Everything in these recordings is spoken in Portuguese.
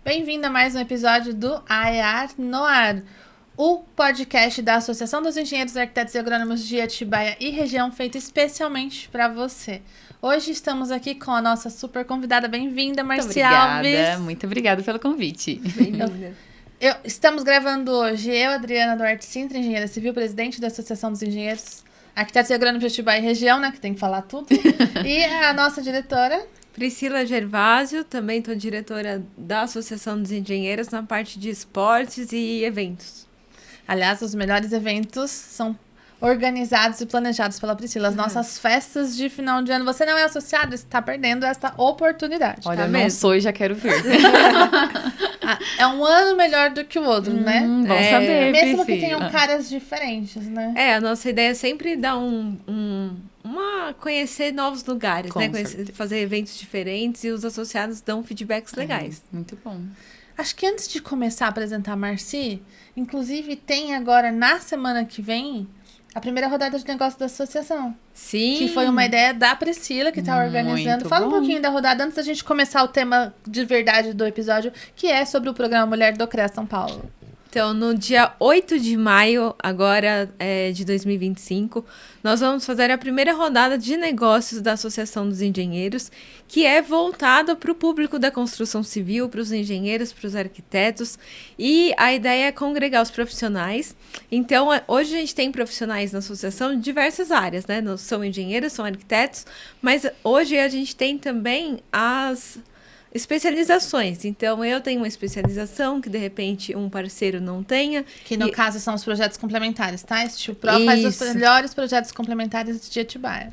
Bem-vindo a mais um episódio do AEAR no Ar, o podcast da Associação dos Engenheiros, Arquitetos e Agrônomos de Atibaia e região, feito especialmente para você. Hoje estamos aqui com a nossa super convidada. Bem-vinda, Marci Alves. Muito obrigada pelo convite. Bem-vinda. Estamos gravando hoje, eu, Adriana Duarte Sintra, engenheira civil, presidente da Associação dos Engenheiros, Arquitetos e Agrônomos de Atibaia e região, né, que tem que falar tudo, e a nossa diretora... Priscila Gervásio, também estou diretora da Associação dos Engenheiros na parte de esportes e eventos. Aliás, os melhores eventos são organizados e planejados pela Priscila. As nossas festas de final de ano. Você não é associado, está perdendo esta oportunidade. Olha, tá eu mesmo? não sou e já quero ver. É um ano melhor do que o outro, né? Bom saber, mesmo Priscila. que tenham caras diferentes, né? A nossa ideia é sempre dar conhecer novos lugares, Com né? certeza. Fazer eventos diferentes e os associados dão feedbacks legais. Muito bom. Acho que antes de começar a apresentar a Marci, inclusive tem agora, na semana que vem, a primeira rodada de negócios da associação. Sim. Que foi uma ideia da Priscila, que está organizando. Muito Fala um bom. pouquinho da rodada antes da gente começar o tema de verdade do episódio, que é sobre o programa Mulher do CREA São Paulo. Então, no dia 8 de maio, agora de 2025, nós vamos fazer a primeira rodada de negócios da Associação dos Engenheiros, que é voltada para o público da construção civil, para os engenheiros, para os arquitetos, e a ideia é congregar os profissionais. Então, hoje a gente tem profissionais na associação de diversas áreas, né? São engenheiros, são arquitetos, mas hoje a gente tem também as especializações. Então, eu tenho uma especialização que, de repente, um parceiro não tenha. Que, no caso, são os projetos complementares, tá? Este Pro faz os melhores projetos complementares de Atibaia.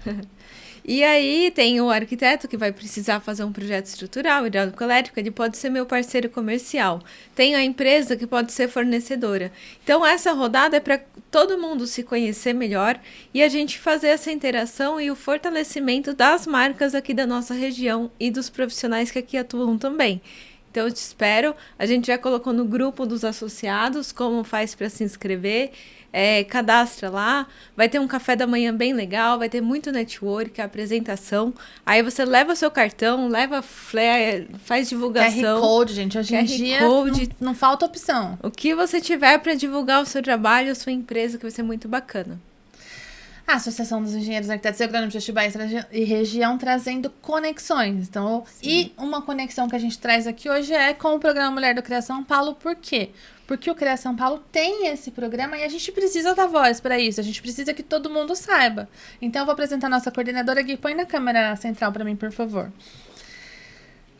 E aí, tem o arquiteto que vai precisar fazer um projeto estrutural, hidráulico-elétrico, ele pode ser meu parceiro comercial. Tem a empresa que pode ser fornecedora. Então, essa rodada é para todo mundo se conhecer melhor e a gente fazer essa interação e o fortalecimento das marcas aqui da nossa região e dos profissionais que aqui atuam também. Então, eu te espero. A gente já colocou no grupo dos associados como faz para se inscrever. Cadastra lá, vai ter um café da manhã bem legal, vai ter muito network, apresentação. Aí você leva seu cartão, leva flare, faz divulgação. QR Code, gente. Hoje em dia não falta opção. O que você tiver para divulgar o seu trabalho, a sua empresa, que vai ser muito bacana. A Associação dos Engenheiros, Arquitetos e Agrônomos de Atibaia e região trazendo conexões. Então, e uma conexão que a gente traz aqui hoje é com o programa Mulher do CREA São Paulo. Por quê? Porque o CREA São Paulo tem esse programa e a gente precisa dar voz para isso. A gente precisa que todo mundo saiba. Então, eu vou apresentar a nossa coordenadora. Gui, põe na câmera central para mim, por favor.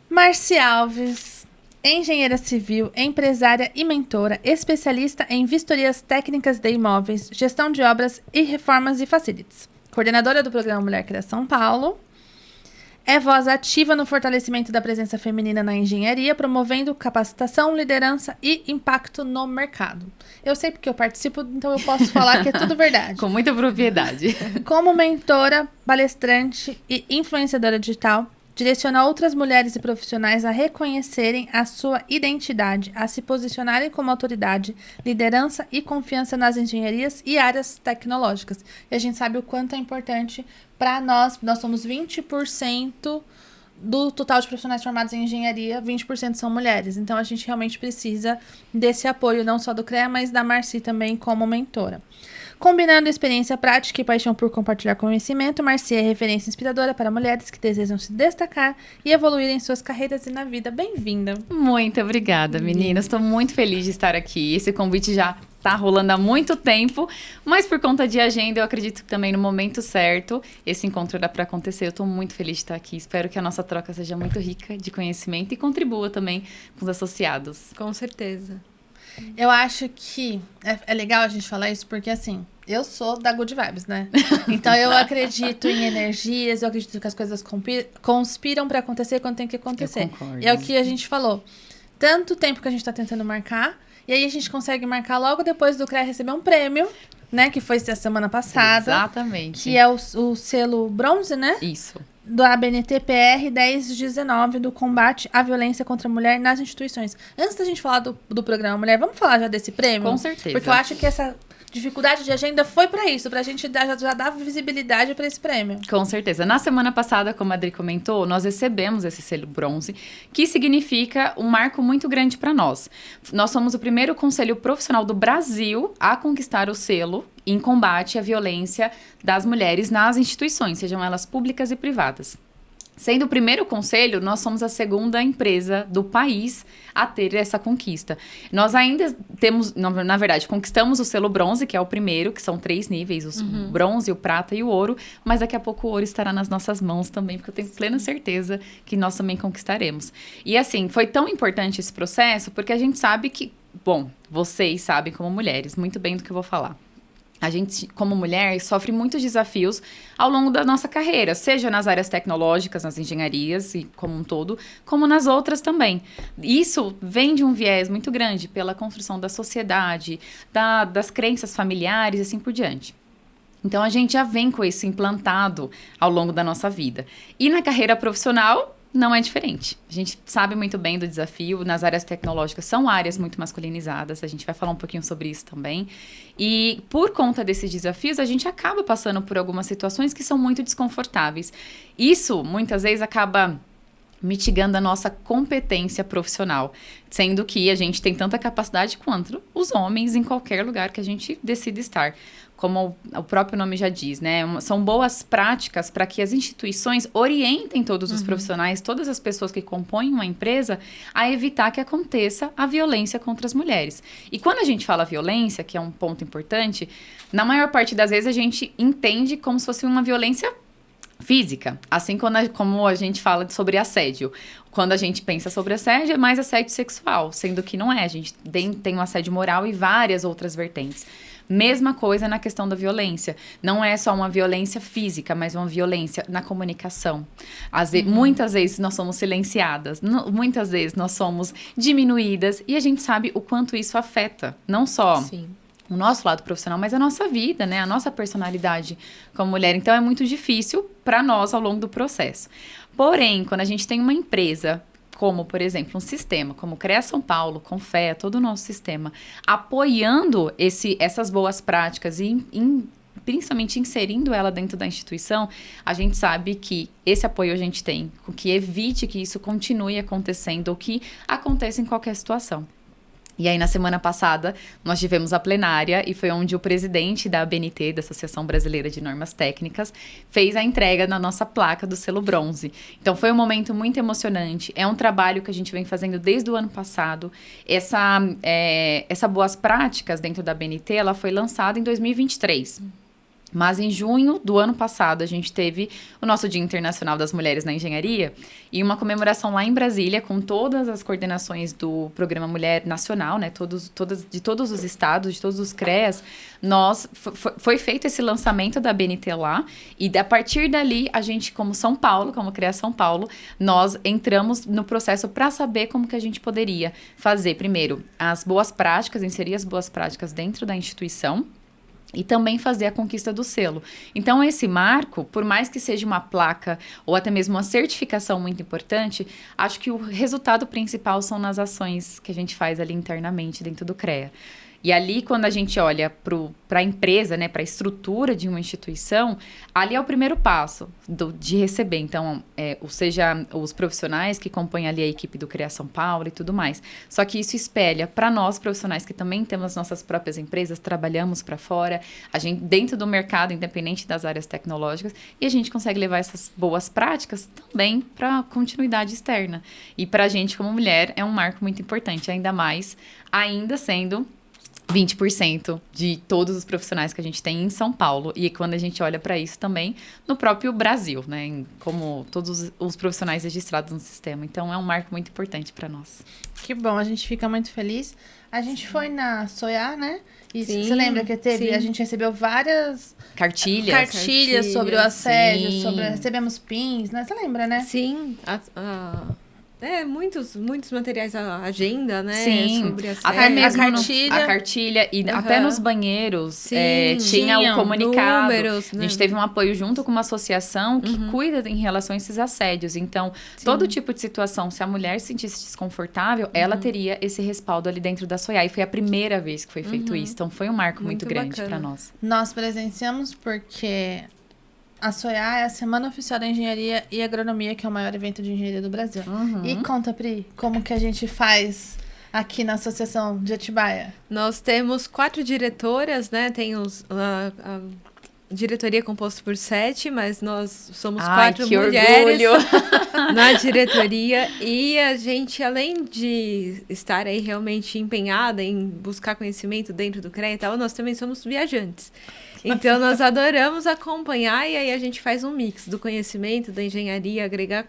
Marci Alves, engenheira civil, empresária e mentora, especialista em vistorias técnicas de imóveis, gestão de obras e reformas e facilities. Coordenadora do programa Mulher CREA São Paulo. É voz ativa no fortalecimento da presença feminina na engenharia, promovendo capacitação, liderança e impacto no mercado. Eu sei porque eu participo, então eu posso falar que é tudo verdade. Com muita propriedade. Como mentora, palestrante e influenciadora digital, direciona outras mulheres e profissionais a reconhecerem a sua identidade, a se posicionarem como autoridade, liderança e confiança nas engenharias e áreas tecnológicas. E a gente sabe o quanto é importante para nós. Nós somos 20% do total de profissionais formados em engenharia, 20% são mulheres. Então, a gente realmente precisa desse apoio, não só do CREA, mas da Marci também como mentora. Combinando experiência prática e paixão por compartilhar conhecimento, Marci é referência inspiradora para mulheres que desejam se destacar e evoluir em suas carreiras e na vida. Bem-vinda! Muito obrigada, meninas. Estou muito feliz de estar aqui. Esse convite já tá rolando há muito tempo, mas por conta de agenda, eu acredito que também no momento certo, esse encontro dá para acontecer. Eu estou muito feliz de estar aqui. Espero que a nossa troca seja muito rica de conhecimento e contribua também com os associados. Com certeza. Eu acho que é legal a gente falar isso porque, assim, eu sou da Good Vibes, né? Então, eu acredito em energias, eu acredito que as coisas conspiram para acontecer quando tem que acontecer. Eu concordo. E é o que a gente falou. Tanto tempo que a gente tá tentando marcar, e aí a gente consegue marcar logo depois do CREA receber um prêmio, né? Que foi a semana passada. Exatamente. Que é o selo bronze, né? Isso. Do ABNT PR 1019 do combate à violência contra a mulher nas instituições. Antes da gente falar do programa Mulher, vamos falar já desse prêmio? Com certeza. Porque eu acho que essa dificuldade de agenda foi para isso, pra gente já dar visibilidade para esse prêmio. Com certeza. Na semana passada, como a Adri comentou, nós recebemos esse selo bronze, que significa um marco muito grande para nós. Nós somos o primeiro conselho profissional do Brasil a conquistar o selo em combate à violência das mulheres nas instituições, sejam elas públicas e privadas. Sendo o primeiro conselho, nós somos a segunda empresa do país a ter essa conquista. Nós ainda temos, na verdade, conquistamos o selo bronze, que é o primeiro, que são 3 níveis, o bronze, o prata e o ouro, mas daqui a pouco o ouro estará nas nossas mãos também, porque eu tenho plena certeza que nós também conquistaremos. E assim, foi tão importante esse processo, porque a gente sabe que, bom, vocês sabem como mulheres, muito bem do que eu vou falar. A gente, como mulher, sofre muitos desafios ao longo da nossa carreira, seja nas áreas tecnológicas, nas engenharias e como um todo, como nas outras também. Isso vem de um viés muito grande pela construção da sociedade, das crenças familiares e assim por diante. Então, a gente já vem com isso implantado ao longo da nossa vida. E na carreira profissional, não é diferente. A gente sabe muito bem do desafio. Nas áreas tecnológicas, são áreas muito masculinizadas. A gente vai falar um pouquinho sobre isso também. E por conta desses desafios, a gente acaba passando por algumas situações que são muito desconfortáveis. Isso, muitas vezes, acaba mitigando a nossa competência profissional, sendo que a gente tem tanta capacidade quanto os homens em qualquer lugar que a gente decida estar. Como o próprio nome já diz, né? São boas práticas para que as instituições orientem todos os profissionais, todas as pessoas que compõem uma empresa, a evitar que aconteça a violência contra as mulheres. E quando a gente fala violência, que é um ponto importante, na maior parte das vezes a gente entende como se fosse uma violência física, assim como a gente fala sobre assédio. Quando a gente pensa sobre assédio, é mais assédio sexual, sendo que não é. A gente tem um assédio moral e várias outras vertentes. Mesma coisa na questão da violência. Não é só uma violência física, mas uma violência na comunicação. Muitas vezes nós somos silenciadas, muitas vezes nós somos diminuídas, e a gente sabe o quanto isso afeta, não só o nosso lado profissional, mas a nossa vida, né? A nossa personalidade como mulher. Então, é muito difícil para nós ao longo do processo. Porém, quando a gente tem uma empresa, como, por exemplo, um sistema, como CREA São Paulo, Confea, todo o nosso sistema, apoiando essas boas práticas e principalmente inserindo ela dentro da instituição, a gente sabe que esse apoio a gente tem, que evite que isso continue acontecendo ou que aconteça em qualquer situação. E aí, na semana passada, nós tivemos a plenária e foi onde o presidente da ABNT, da Associação Brasileira de Normas Técnicas, fez a entrega da nossa placa do selo bronze. Então, foi um momento muito emocionante. É um trabalho que a gente vem fazendo desde o ano passado. Essa boas práticas dentro da ABNT, ela foi lançada em 2023. Mas em junho do ano passado, a gente teve o nosso Dia Internacional das Mulheres na Engenharia e uma comemoração lá em Brasília com todas as coordenações do Programa Mulher Nacional, né? De todos os estados, de todos os CREAs. Foi feito esse lançamento da BNT lá e a partir dali, a gente, como São Paulo, como CREA São Paulo, nós entramos no processo para saber como que a gente poderia fazer, primeiro, as boas práticas, inserir as boas práticas dentro da instituição, e também fazer a conquista do selo. Então, esse marco, por mais que seja uma placa ou até mesmo uma certificação muito importante, acho que o resultado principal são nas ações que a gente faz ali internamente dentro do CREA. E ali, quando a gente olha para a empresa, né, para a estrutura de uma instituição, ali é o primeiro passo de receber. Então, seja os profissionais que compõem ali a equipe do CREA São Paulo e tudo mais. Só que isso espelha para nós, profissionais que também temos as nossas próprias empresas, trabalhamos para fora, a gente dentro do mercado, independente das áreas tecnológicas, e a gente consegue levar essas boas práticas também para a continuidade externa. E para a gente, como mulher, é um marco muito importante, ainda mais, ainda sendo 20% de todos os profissionais que a gente tem em São Paulo. E quando a gente olha para isso também no próprio Brasil, né? Como todos os profissionais registrados no sistema. Então, é um marco muito importante para nós. Que bom, a gente fica muito feliz. A gente foi na SOIA, né? E você lembra que teve? A gente recebeu várias cartilhas sobre o assédio, recebemos pins, né? Você lembra, né? Sim, muitos materiais, a agenda, né? Sim, sobre até mesmo a cartilha e até nos banheiros Sim, tinha o comunicado. números, né? A gente teve um apoio junto com uma associação que cuida em relação a esses assédios. Então, todo tipo de situação, se a mulher se sentisse desconfortável, ela teria esse respaldo ali dentro da SOIA. E foi a primeira vez que foi feito isso. Então, foi um marco muito grande para nós. Nós presenciamos porque a SOIA é a Semana Oficial da Engenharia e Agronomia, que é o maior evento de engenharia do Brasil. E conta, Pri, como que a gente faz aqui na Associação de Atibaia? Nós temos 4 diretoras, né? Tem a diretoria composta por 7, mas nós somos 4 mulheres na diretoria. E a gente, além de estar aí realmente empenhada em buscar conhecimento dentro do CREA e tal, nós também somos viajantes. Então, nós adoramos acompanhar e aí a gente faz um mix do conhecimento, da engenharia, agregar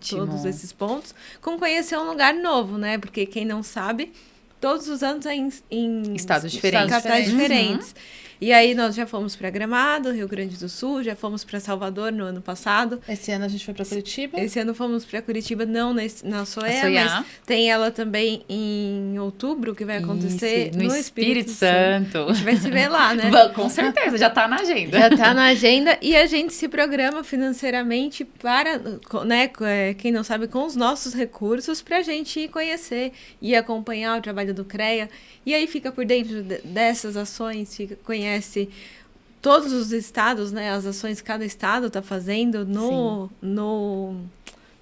todos esses pontos, com conhecer um lugar novo, né? Porque quem não sabe, todos os anos é em estados diferentes. Capitais diferentes. E aí nós já fomos para Gramado, Rio Grande do Sul, já fomos para Salvador no ano passado. Esse ano a gente foi para Curitiba. Esse ano fomos para Curitiba, não na SOEA, mas tem ela também em outubro, que vai acontecer no Espírito Santo. A gente vai se ver lá, né? Com certeza, já tá na agenda. Já tá na agenda e a gente se programa financeiramente para, né, quem não sabe, com os nossos recursos pra gente ir conhecer e acompanhar o trabalho do CREA. E aí fica por dentro dessas ações, conhece todos os estados, né? As ações que cada estado está fazendo no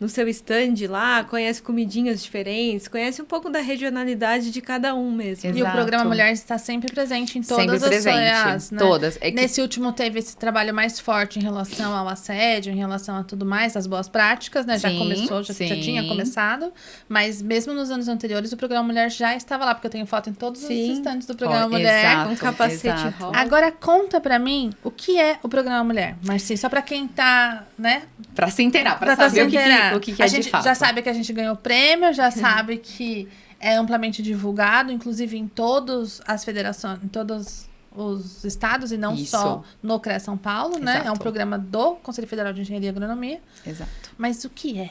seu stand lá, conhece comidinhas diferentes, conhece um pouco da regionalidade de cada um mesmo. Exato. E o Programa Mulher está sempre presente em todas as SOEAs, né? Todas. Nesse último teve esse trabalho mais forte em relação ao assédio, em relação a tudo mais, as boas práticas, né? Já começou, já tinha começado, mas mesmo nos anos anteriores o Programa Mulher já estava lá, porque eu tenho foto em todos os stands do Programa Mulher. Com capacete rosa. Agora conta pra mim o que é o Programa Mulher, Marci, só pra quem tá, né? Pra se inteirar, pra saber o que é a gente de fato. Já sabe que a gente ganhou prêmio, já sabe que é amplamente divulgado, inclusive em todas as federações, em todos os estados e não só no CREA São Paulo, né? É um programa do Conselho Federal de Engenharia e Agronomia. Exato. Mas o que é?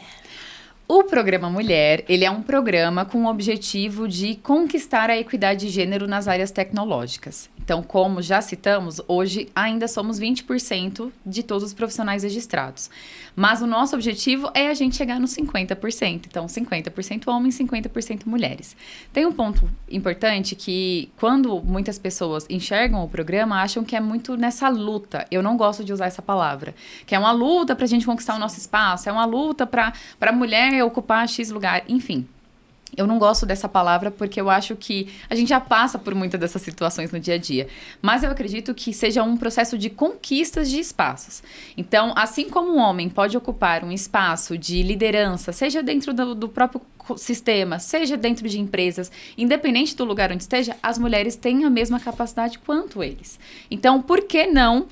O Programa Mulher, ele é um programa com o objetivo de conquistar a equidade de gênero nas áreas tecnológicas. Então, como já citamos, hoje ainda somos 20% de todos os profissionais registrados. Mas o nosso objetivo é a gente chegar nos 50%. Então, 50% homens, 50% mulheres. Tem um ponto importante que, quando muitas pessoas enxergam o programa, acham que é muito nessa luta. Eu não gosto de usar essa palavra. Que é uma luta para a gente conquistar o nosso espaço, é uma luta para a mulher ocupar X lugar, enfim. Eu não gosto dessa palavra porque eu acho que a gente já passa por muitas dessas situações no dia a dia. Mas eu acredito que seja um processo de conquistas de espaços. Então, assim como um homem pode ocupar um espaço de liderança, seja dentro do próprio sistema, seja dentro de empresas, independente do lugar onde esteja, as mulheres têm a mesma capacidade quanto eles. Então, por que não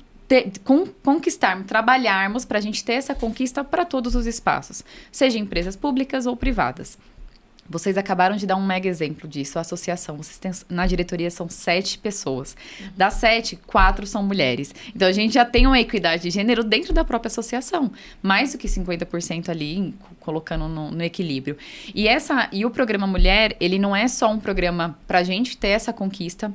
conquistarmos, trabalharmos para a gente ter essa conquista para todos os espaços, seja empresas públicas ou privadas? Vocês acabaram de dar um mega exemplo disso, a associação. Na diretoria são 7 pessoas. Das 7, 4 são mulheres. Então, a gente já tem uma equidade de gênero dentro da própria associação. Mais do que 50% ali, colocando no equilíbrio. E o Programa Mulher, ele não é só um programa para a gente ter essa conquista,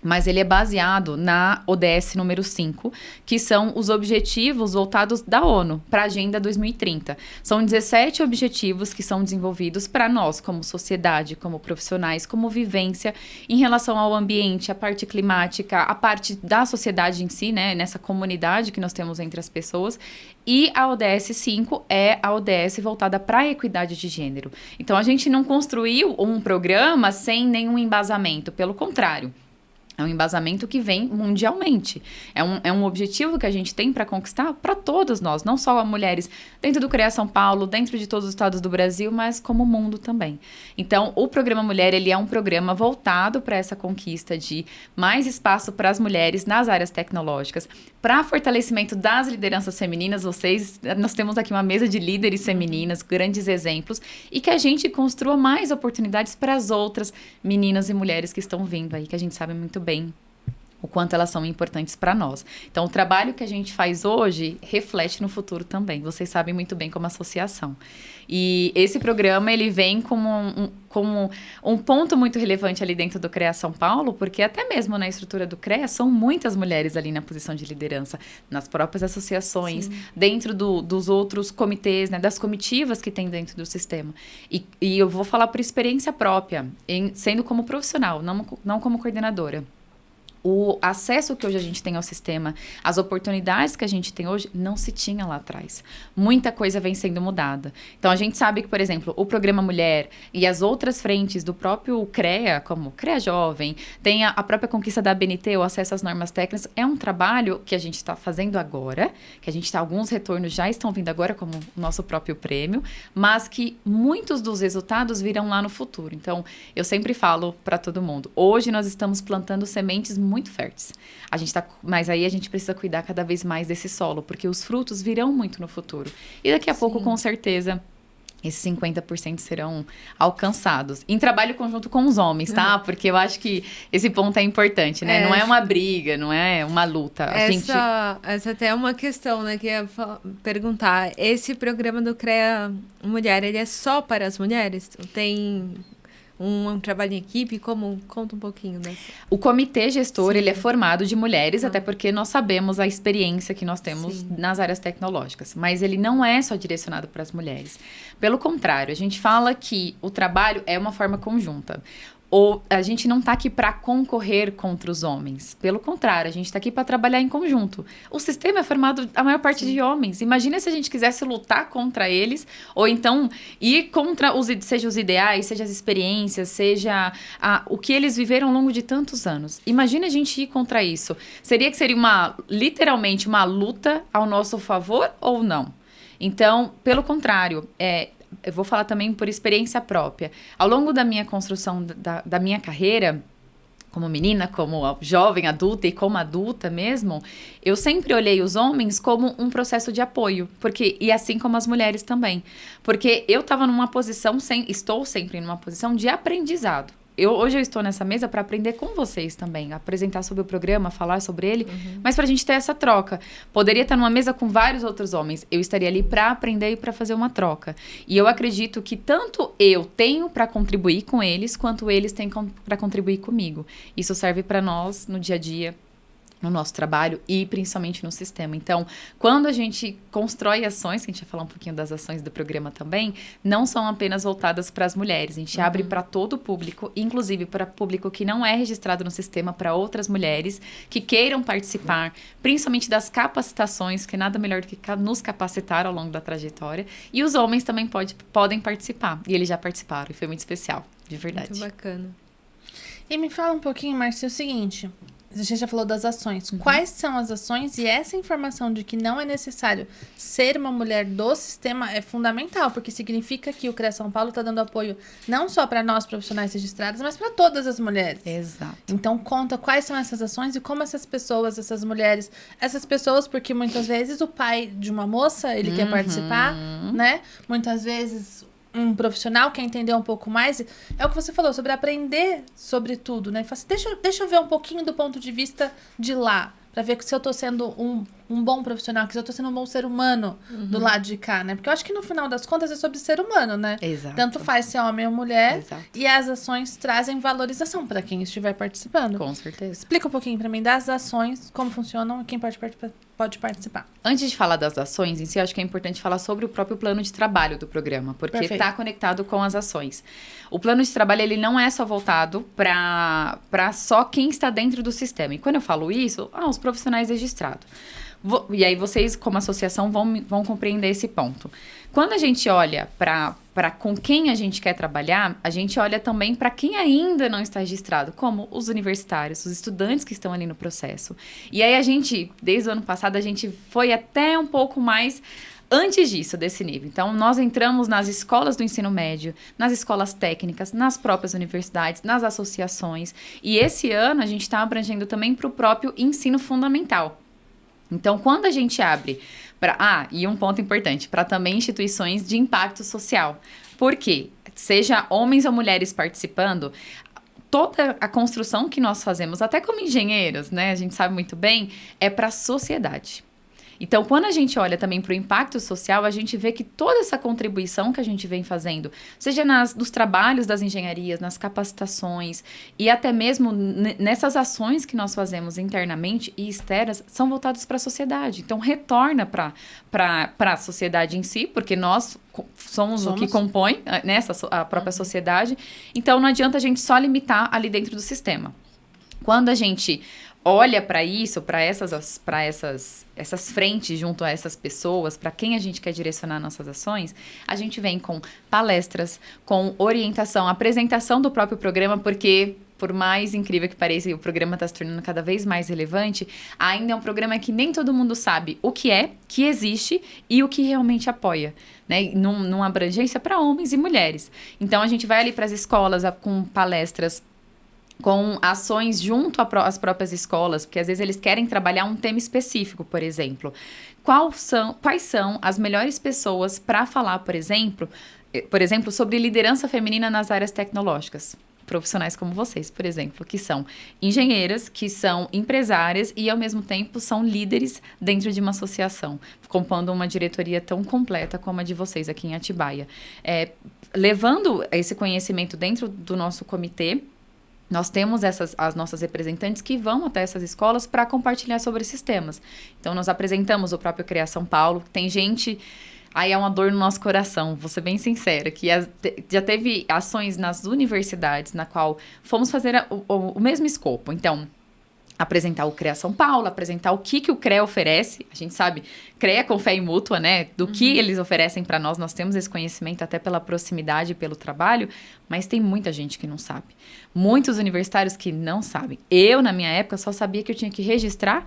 mas ele é baseado na ODS número 5, que são os objetivos voltados da ONU para a Agenda 2030. São 17 objetivos que são desenvolvidos para nós, como sociedade, como profissionais, como vivência, em relação ao ambiente, a parte climática, a parte da sociedade em si, né, nessa comunidade que nós temos entre as pessoas. E a ODS 5 é a ODS voltada para a equidade de gênero. Então, a gente não construiu um programa sem nenhum embasamento, pelo contrário. É um embasamento que vem mundialmente. É um objetivo que a gente tem para conquistar para todas nós, não só mulheres dentro do CREA São Paulo, dentro de todos os estados do Brasil, mas como o mundo também. Então, o Programa Mulher, ele é um programa voltado para essa conquista de mais espaço para as mulheres nas áreas tecnológicas, para fortalecimento das lideranças femininas. Nós temos aqui uma mesa de líderes femininas, grandes exemplos, e que a gente construa mais oportunidades para as outras meninas e mulheres que estão vindo aí, que a gente sabe muito bem o quanto elas são importantes para nós. Então, o trabalho que a gente faz hoje reflete no futuro também. Vocês sabem muito bem como associação. E esse programa, ele vem como um ponto muito relevante ali dentro do CREA São Paulo, porque até mesmo na estrutura do CREA, são muitas mulheres ali na posição de liderança, nas próprias associações, dentro dos outros comitês, né, das comitivas que tem dentro do sistema. E eu vou falar por experiência própria, sendo como profissional, não como coordenadora. O acesso que hoje a gente tem ao sistema, as oportunidades que a gente tem hoje, não se tinha lá atrás. Muita coisa vem sendo mudada. Então, a gente sabe que, por exemplo, o Programa Mulher e as outras frentes do próprio CREA, como CREA Jovem, tem a própria conquista da ABNT, o acesso às normas técnicas, é um trabalho que a gente está fazendo agora, que a gente está, alguns retornos já estão vindo agora, como o nosso próprio prêmio, mas que muitos dos resultados virão lá no futuro. Então, eu sempre falo para todo mundo, hoje nós estamos plantando sementes muito férteis. Mas aí a gente precisa cuidar cada vez mais desse solo, porque os frutos virão muito no futuro. E daqui a pouco, com certeza, esses 50% serão alcançados. Em trabalho conjunto com os homens, tá? Porque eu acho que esse ponto é importante, né? Não é uma briga, não é uma luta. Essa até é uma questão, né? Que eu ia perguntar. Esse programa do CREA Mulher, ele é só para as mulheres? Tem um trabalho em equipe? Conta um pouquinho dessa. O comitê gestor, ele é formado de mulheres, até porque nós sabemos a experiência que nós temos nas áreas tecnológicas. Mas ele não é só direcionado para as mulheres. Pelo contrário, a gente fala que o trabalho é uma forma conjunta. Ou a gente não está aqui para concorrer contra os homens. Pelo contrário, a gente está aqui para trabalhar em conjunto. O sistema é formado, a maior parte, de homens. Imagina se a gente quisesse lutar contra eles, ou então ir contra, seja os ideais, seja as experiências, seja o que eles viveram ao longo de tantos anos. Imagina a gente ir contra isso. Seria literalmente uma luta ao nosso favor ou não? Então, pelo contrário, eu vou falar também por experiência própria. Ao longo da minha construção, da minha carreira, como menina, como jovem, adulta e como adulta mesmo, eu sempre olhei os homens como um processo de apoio. E assim como as mulheres também. Porque eu estava estou sempre numa posição de aprendizado. Hoje eu estou nessa mesa para aprender com vocês também, apresentar sobre o programa, falar sobre ele, mas para a gente ter essa troca. Poderia estar numa mesa com vários outros homens, eu estaria ali para aprender e para fazer uma troca. E eu acredito que tanto eu tenho para contribuir com eles, quanto eles têm para contribuir comigo. Isso serve para nós no dia a dia, no nosso trabalho e principalmente no sistema. Então, quando a gente constrói ações, que a gente vai falar um pouquinho das ações do programa também, não são apenas voltadas para as mulheres. A gente abre para todo o público, inclusive para público que não é registrado no sistema, para outras mulheres que queiram participar, principalmente das capacitações, que nada melhor do que nos capacitar ao longo da trajetória. E os homens também podem participar. E eles já participaram e foi muito especial, de verdade. Muito bacana. E me fala um pouquinho, Márcia, o seguinte... A gente já falou das ações. Quais são as ações? E essa informação de que não é necessário ser uma mulher do sistema é fundamental, porque significa que o CREA São Paulo está dando apoio não só para nós profissionais registrados, mas para todas as mulheres. Exato. Então, conta quais são essas ações e como essas pessoas, essas mulheres... Essas pessoas, porque muitas vezes o pai de uma moça, ele quer participar, né? Muitas vezes... um profissional quer entender um pouco mais, é o que você falou, sobre aprender sobre tudo, né? Fala assim, deixa eu ver um pouquinho do ponto de vista de lá, para ver se eu tô sendo um bom profissional, se eu tô sendo um bom ser humano do lado de cá, né? Porque eu acho que no final das contas é sobre ser humano, né? Exato. Tanto faz ser homem ou mulher. Exato. E as ações trazem valorização para quem estiver participando. Com certeza. Explica um pouquinho para mim das ações, como funcionam e quem pode participar. Antes de falar das ações em si, eu acho que é importante falar sobre o próprio plano de trabalho do programa, porque está conectado com as ações. O plano de trabalho, ele não é só voltado para só quem está dentro do sistema. E quando eu falo isso, os profissionais registrados. E aí vocês, como associação, vão compreender esse ponto. Quando a gente olha para com quem a gente quer trabalhar, a gente olha também para quem ainda não está registrado, como os universitários, os estudantes que estão ali no processo. E aí desde o ano passado, a gente foi até um pouco mais antes disso, desse nível. Então, nós entramos nas escolas do ensino médio, nas escolas técnicas, nas próprias universidades, nas associações. E esse ano, a gente está abrangendo também para o próprio ensino fundamental. Então, quando a gente abre e um ponto importante, para também instituições de impacto social. Por quê? Seja homens ou mulheres participando, toda a construção que nós fazemos, até como engenheiros, né? A gente sabe muito bem, é para a sociedade. Então, quando a gente olha também para o impacto social, a gente vê que toda essa contribuição que a gente vem fazendo, seja nos trabalhos das engenharias, nas capacitações e até mesmo nessas ações que nós fazemos internamente e externas, são voltadas para a sociedade. Então, retorna para a sociedade em si, porque nós somos o que compõe a própria sociedade. Então, não adianta a gente só limitar ali dentro do sistema. Quando a gente olha para isso, para essas frentes junto a essas pessoas, para quem a gente quer direcionar nossas ações, a gente vem com palestras, com orientação, apresentação do próprio programa, porque, por mais incrível que pareça, o programa está se tornando cada vez mais relevante, ainda é um programa que nem todo mundo sabe o que é, que existe e o que realmente apoia, né? Numa abrangência para homens e mulheres. Então, a gente vai ali para as escolas com palestras, com ações junto às próprias escolas, porque às vezes eles querem trabalhar um tema específico, por exemplo. Quais são as melhores pessoas para falar, por exemplo, sobre liderança feminina nas áreas tecnológicas? Profissionais como vocês, por exemplo, que são engenheiras, que são empresárias e, ao mesmo tempo, são líderes dentro de uma associação, compondo uma diretoria tão completa como a de vocês aqui em Atibaia. Levando esse conhecimento dentro do nosso comitê, nós temos as nossas representantes que vão até essas escolas para compartilhar sobre esses temas. Então, nós apresentamos o próprio CREA São Paulo. Tem gente... Aí é uma dor no nosso coração, vou ser bem sincera, que já teve ações nas universidades na qual fomos fazer o mesmo escopo. Então, apresentar o CREA São Paulo, apresentar o que o CREA oferece. A gente sabe, CREA com fé e mútua, né? Do que eles oferecem para nós. Nós temos esse conhecimento até pela proximidade, pelo trabalho, mas tem muita gente que não sabe. Muitos universitários que não sabem. Eu, na minha época, só sabia que eu tinha que registrar,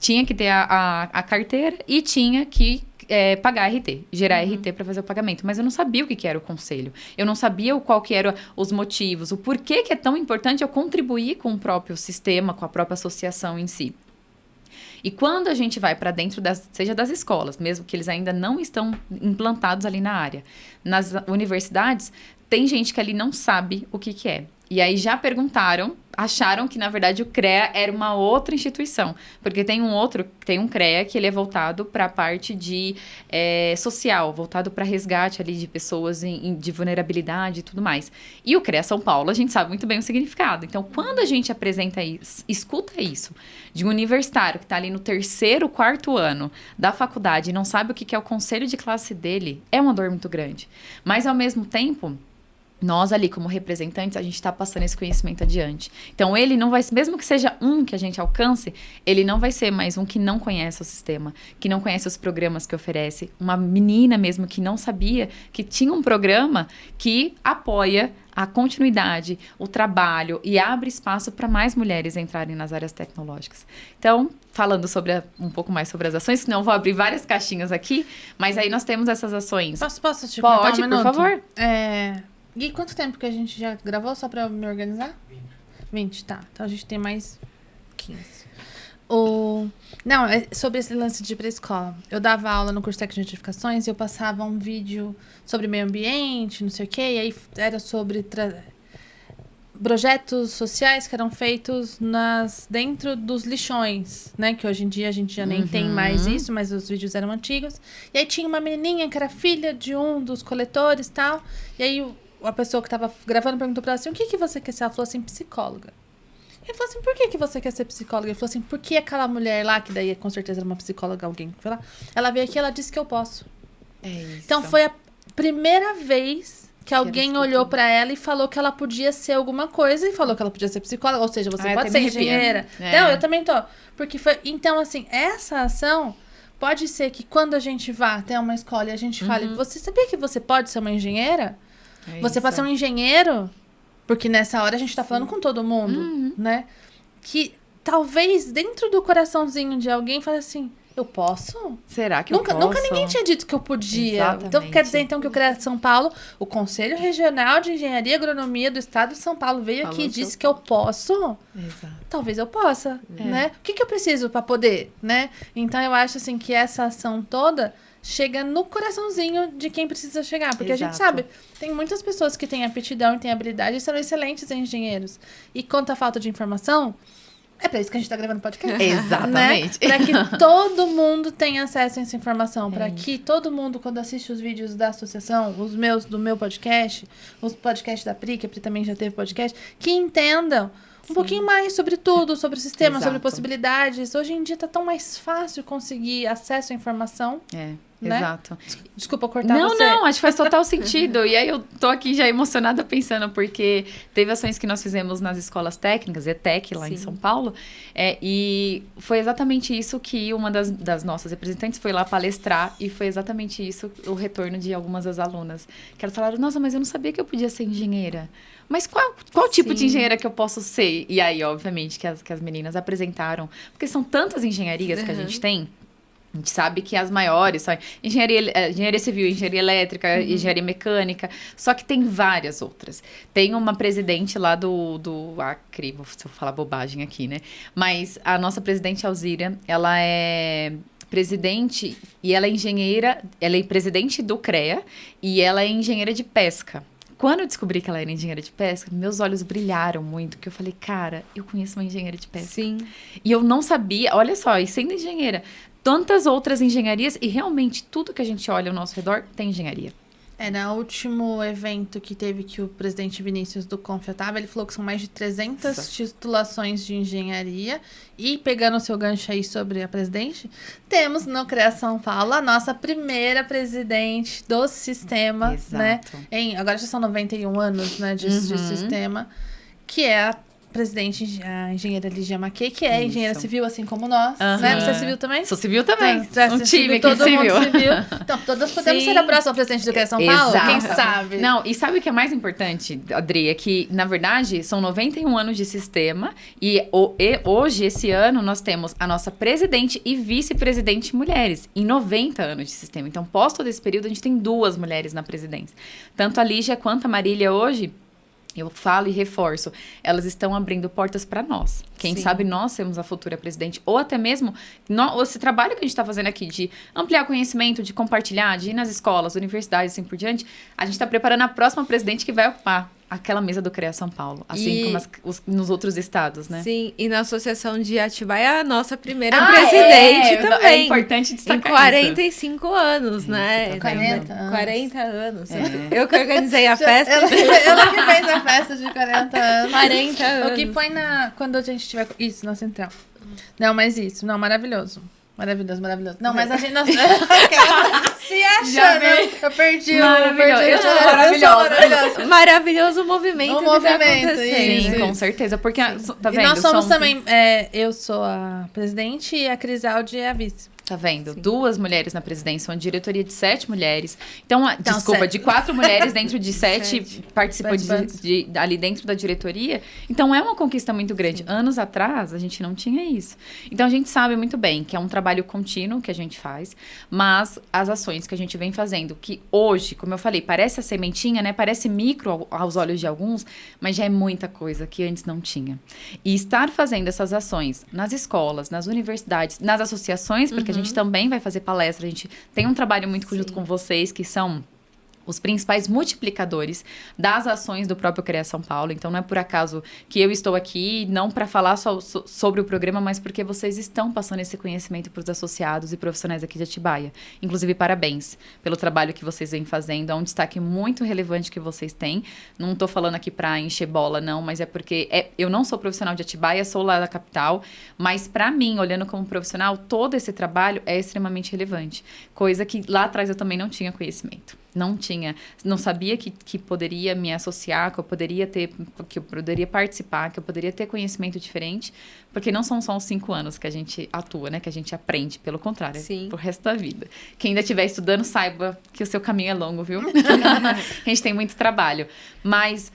tinha que ter a carteira e tinha que pagar RT, gerar RT para fazer o pagamento. Mas eu não sabia o que era o conselho. Eu não sabia qual que eram os motivos, o porquê que é tão importante eu contribuir com o próprio sistema, com a própria associação em si. E quando a gente vai para dentro, seja das escolas, mesmo que eles ainda não estão implantados ali na área, nas universidades, tem gente que ali não sabe o que é. E aí já perguntaram, acharam que, na verdade, o CREA era uma outra instituição. Porque tem um CREA que ele é voltado para a parte de social, voltado para resgate ali de pessoas de vulnerabilidade e tudo mais. E o CREA São Paulo, a gente sabe muito bem o significado. Então, quando a gente apresenta isso, escuta isso, de um universitário que está ali no 3º, 4º ano da faculdade e não sabe o que é o conselho de classe dele, é uma dor muito grande. Mas, ao mesmo tempo, nós ali, como representantes, a gente está passando esse conhecimento adiante. Então, ele não vai, mesmo que seja um que a gente alcance, ele não vai ser mais um que não conhece o sistema, que não conhece os programas que oferece. Uma menina mesmo que não sabia que tinha um programa que apoia a continuidade, o trabalho e abre espaço para mais mulheres entrarem nas áreas tecnológicas. Então, falando um pouco mais sobre as ações, senão eu vou abrir várias caixinhas aqui, mas aí nós temos essas ações. Posso te Pode, contar um minuto? por favor. E quanto tempo que a gente já gravou, só pra eu me organizar? 20, tá. Então a gente tem mais 15. Não, é sobre esse lance de ir pra escola. Eu dava aula no curso técnico de edificações e eu passava um vídeo sobre meio ambiente, não sei o quê, e aí era sobre projetos sociais que eram feitos dentro dos lixões, né? Que hoje em dia a gente já nem tem mais isso, mas os vídeos eram antigos. E aí tinha uma menininha que era filha de um dos coletores e tal, e aí a pessoa que tava gravando perguntou pra ela assim, o que você quer ser? Ela falou assim, psicóloga. Ele falou assim, por que você quer ser psicóloga? Ele falou assim, porque aquela mulher lá, que daí com certeza era uma psicóloga, alguém que foi lá, ela veio aqui e ela disse que eu posso. É isso. Então foi a primeira vez que alguém olhou pra ela e falou que ela podia ser alguma coisa e falou que ela podia ser psicóloga, ou seja, você pode ser engenheira. Não, eu também tô. Porque foi... Então, assim, essa ação pode ser que quando a gente vá até uma escola e a gente fale, você sabia que você pode ser uma engenheira? Você pode ser um engenheiro? Porque nessa hora a gente tá falando com todo mundo, né? Que talvez dentro do coraçãozinho de alguém fale assim, eu posso? Será que eu posso? Nunca ninguém tinha dito que eu podia. Exatamente. Então, quer dizer então que o CREA São Paulo, o Conselho Regional de Engenharia e Agronomia do Estado de São Paulo veio aqui e disse que eu posso? Exato. Talvez eu possa, né? O que eu preciso para poder, né? Então, eu acho assim que essa ação toda chega no coraçãozinho de quem precisa chegar. Porque a gente Exato. sabe, tem muitas pessoas que têm aptidão e têm habilidade e são excelentes engenheiros. E quanto à falta de informação, é pra isso que a gente tá gravando podcast. Exatamente. Né? Pra que todo mundo tenha acesso a essa informação. Pra que todo mundo, quando assiste os vídeos da associação, os meus, do meu podcast, os podcasts da Pri, que a Pri também já teve podcast, que entendam um pouquinho mais sobre tudo, sobre o sistema, sobre Exato. possibilidades. Hoje em dia tá tão mais fácil conseguir acesso à informação. Né? Exato. Desculpa cortar Não, você. não, acho que faz total sentido. E aí eu tô aqui já emocionada pensando, porque teve ações que nós fizemos nas escolas técnicas, ETEC, lá em São Paulo, e foi exatamente isso que uma das nossas representantes foi lá palestrar, e foi exatamente isso o retorno de algumas das alunas. Que elas falaram, nossa, mas eu não sabia que eu podia ser engenheira. Mas qual tipo de engenheira que eu posso ser? E aí, obviamente, que as meninas apresentaram, porque são tantas engenharias que a gente tem. A gente sabe que as maiores são engenharia civil, engenharia elétrica, engenharia mecânica, só que tem várias outras. Tem uma presidente lá do Acre, vou falar bobagem aqui, né? Mas a nossa presidente Alzira, ela é presidente e ela é engenheira, ela é presidente do CREA e ela é engenheira de pesca. Quando eu descobri que ela era engenheira de pesca, meus olhos brilharam muito, porque eu falei, cara, eu conheço uma engenheira de pesca. Sim. E eu não sabia, olha só, e sendo engenheira, tantas outras engenharias, e realmente tudo que a gente olha ao nosso redor tem engenharia. No último evento que teve, que o presidente Vinícius do Confia tava, ele falou que são mais de 300 titulações de engenharia. E pegando o seu gancho aí sobre a presidente, temos no CREA São Paulo a nossa primeira presidente do sistema, né? Agora já são 91 anos, né, de sistema, que é a presidente, a engenheira Lígia Maquet, que é engenheira civil, assim como nós, né? Você é civil também? Sou civil também. Um time aqui todo mundo civil. Então, todas podemos ser a próxima presidente do CREA São Paulo? Exato. Quem sabe? Não, e sabe o que é mais importante, Adri? É que, na verdade, são 91 anos de sistema e hoje, esse ano, nós temos a nossa presidente e vice-presidente mulheres em 90 anos de sistema. Então, pós todo esse período, a gente tem 2 mulheres na presidência. Tanto a Lígia quanto a Marília hoje, eu falo e reforço, elas estão abrindo portas para nós. Quem sabe nós sermos a futura presidente, ou até mesmo esse trabalho que a gente está fazendo aqui de ampliar conhecimento, de compartilhar, de ir nas escolas, universidades, assim por diante, a gente está preparando a próxima presidente que vai ocupar aquela mesa do CREA São Paulo, assim como nos outros estados, né? Sim, e na Associação de Atibaia, a nossa primeira presidente também. É importante destacar em 45 anos, né? 40 anos. Eu que organizei a festa. Ela que fez a festa de 40 anos. 40 anos. O que põe quando a gente tiver... Isso, na central. Não, mas isso. Não, maravilhoso. Maravilhoso. Não, mas a gente... Se achando. Eu perdi maravilhoso. Maravilhoso. Maravilhoso movimento. O movimento, sim, com certeza. Porque, tá vendo? E nós somos também... eu sou a presidente e a Crisaldi é a vice. Tá vendo? 2 mulheres na presidência, uma diretoria de 7 mulheres. Então, desculpa, 7. de 4 mulheres dentro de 7 participantes ali dentro da diretoria. Então, é uma conquista muito grande. Anos atrás, a gente não tinha isso. Então, a gente sabe muito bem que é um trabalho contínuo que a gente faz, mas as ações que a gente vem fazendo, que hoje, como eu falei, parece a sementinha, né? Parece micro aos olhos de alguns, mas já é muita coisa que antes não tinha. E estar fazendo essas ações nas escolas, nas universidades, nas associações, porque a gente também vai fazer palestra, a gente tem um trabalho muito junto com vocês, que são os principais multiplicadores das ações do próprio CREA São Paulo. Então, não é por acaso que eu estou aqui, não para falar só sobre o programa, mas porque vocês estão passando esse conhecimento para os associados e profissionais aqui de Atibaia. Inclusive, parabéns pelo trabalho que vocês vêm fazendo. É um destaque muito relevante que vocês têm. Não estou falando aqui para encher bola, não, mas é porque eu não sou profissional de Atibaia, sou lá da capital, mas para mim, olhando como profissional, todo esse trabalho é extremamente relevante. Coisa que lá atrás eu também não tinha conhecimento. Não sabia que poderia me associar, que eu poderia participar, que eu poderia ter conhecimento diferente, porque não são só os 5 anos que a gente atua, né, que a gente aprende, pelo contrário, pro resto da vida. Quem ainda estiver estudando, saiba que o seu caminho é longo, viu? A gente tem muito trabalho, mas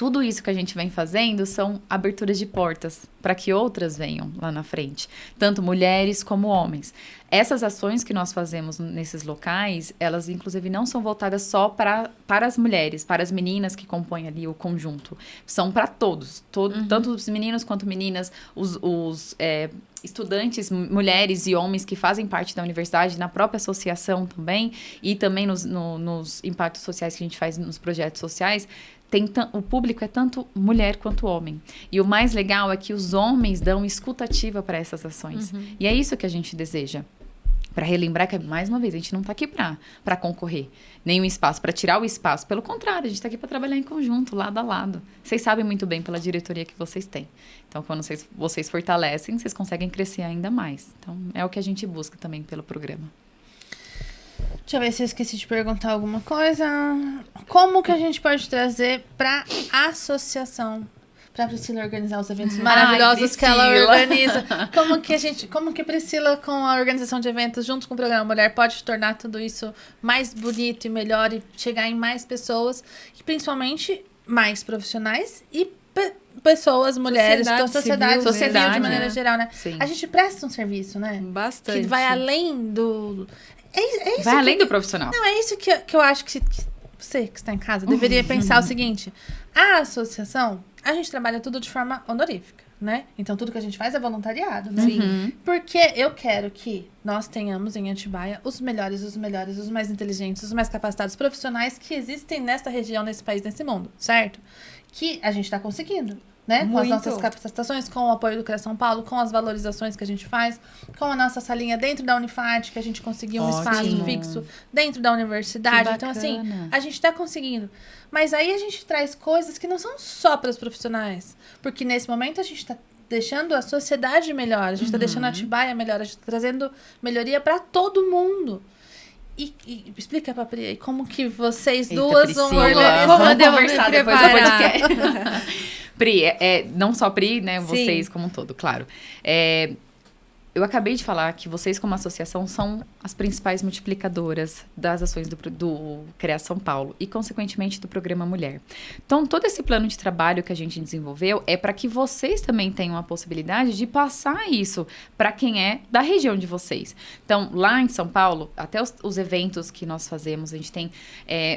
tudo isso que a gente vem fazendo são aberturas de portas para que outras venham lá na frente, tanto mulheres como homens. Essas ações que nós fazemos nesses locais, elas inclusive não são voltadas só para as mulheres, para as meninas que compõem ali o conjunto. São para todos, tanto os meninos quanto meninas, os estudantes, mulheres e homens que fazem parte da universidade, na própria associação também, e também nos impactos sociais que a gente faz nos projetos sociais. O público é tanto mulher quanto homem. E o mais legal é que os homens dão escutativa para essas ações. E é isso que a gente deseja. Para relembrar que, mais uma vez, a gente não está aqui para concorrer. Nenhum espaço, para tirar o espaço. Pelo contrário, a gente está aqui para trabalhar em conjunto, lado a lado. Vocês sabem muito bem pela diretoria que vocês têm. Então, quando vocês fortalecem, vocês conseguem crescer ainda mais. Então, é o que a gente busca também pelo programa. Deixa eu ver se eu esqueci de perguntar alguma coisa. Como que a gente pode trazer para a associação, para a Priscila organizar os eventos maravilhosos que ela organiza? Como que Priscila, com a organização de eventos junto com o Programa Mulher, pode tornar tudo isso mais bonito e melhor e chegar em mais pessoas, e principalmente mais profissionais e pessoas, mulheres, sociedade civil de maneira geral, né? Sim. A gente presta um serviço, né? Bastante. Que vai além do... É isso vai além do profissional. Não, é isso que eu acho que você que está em casa deveria pensar o seguinte. A associação, a gente trabalha tudo de forma honorífica, né? Então, tudo que a gente faz é voluntariado, né? Sim. Porque eu quero que nós tenhamos em Atibaia os melhores, os mais inteligentes, os mais capacitados profissionais que existem nesta região, nesse país, nesse mundo, certo? Que a gente está conseguindo. Né? Com as nossas capacitações, com o apoio do CREA São Paulo, com as valorizações que a gente faz, com a nossa salinha dentro da Unifat, que a gente conseguiu um espaço fixo dentro da universidade. Então, assim, a gente está conseguindo. Mas aí a gente traz coisas que não são só para os profissionais. Porque nesse momento a gente está deixando a sociedade melhor, a gente está deixando a Atibaia melhor, a gente está trazendo melhoria para todo mundo. E explica pra Pri como que vocês duas vão organizar. Vamos conversar depois do podcast. Pri, não só Pri, né? Vocês como um todo, claro. Eu acabei de falar que vocês, como associação, são as principais multiplicadoras das ações do CREA São Paulo e, consequentemente, do Programa Mulher. Então, todo esse plano de trabalho que a gente desenvolveu é para que vocês também tenham a possibilidade de passar isso para quem é da região de vocês. Então, lá em São Paulo, até os eventos que nós fazemos, a gente tem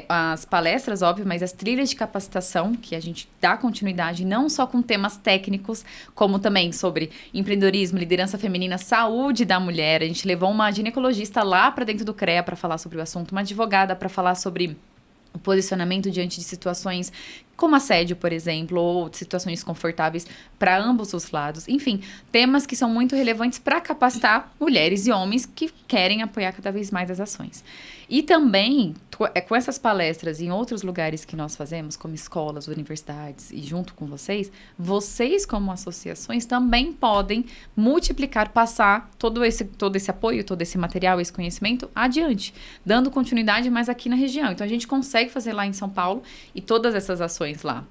as palestras, óbvio, mas as trilhas de capacitação, que a gente dá continuidade não só com temas técnicos, como também sobre empreendedorismo, liderança feminina, saúde da mulher. A gente levou uma ginecologista lá para dentro do CREA para falar sobre o assunto, uma advogada para falar sobre o posicionamento diante de situações como assédio, por exemplo, ou de situações desconfortáveis para ambos os lados. Enfim, temas que são muito relevantes para capacitar mulheres e homens que querem apoiar cada vez mais as ações. E também, com essas palestras em outros lugares que nós fazemos, como escolas, universidades, e junto com vocês como associações também podem multiplicar, passar todo esse apoio, todo esse material, esse conhecimento adiante, dando continuidade mais aqui na região. Então, a gente consegue fazer lá em São Paulo e todas essas ações lá.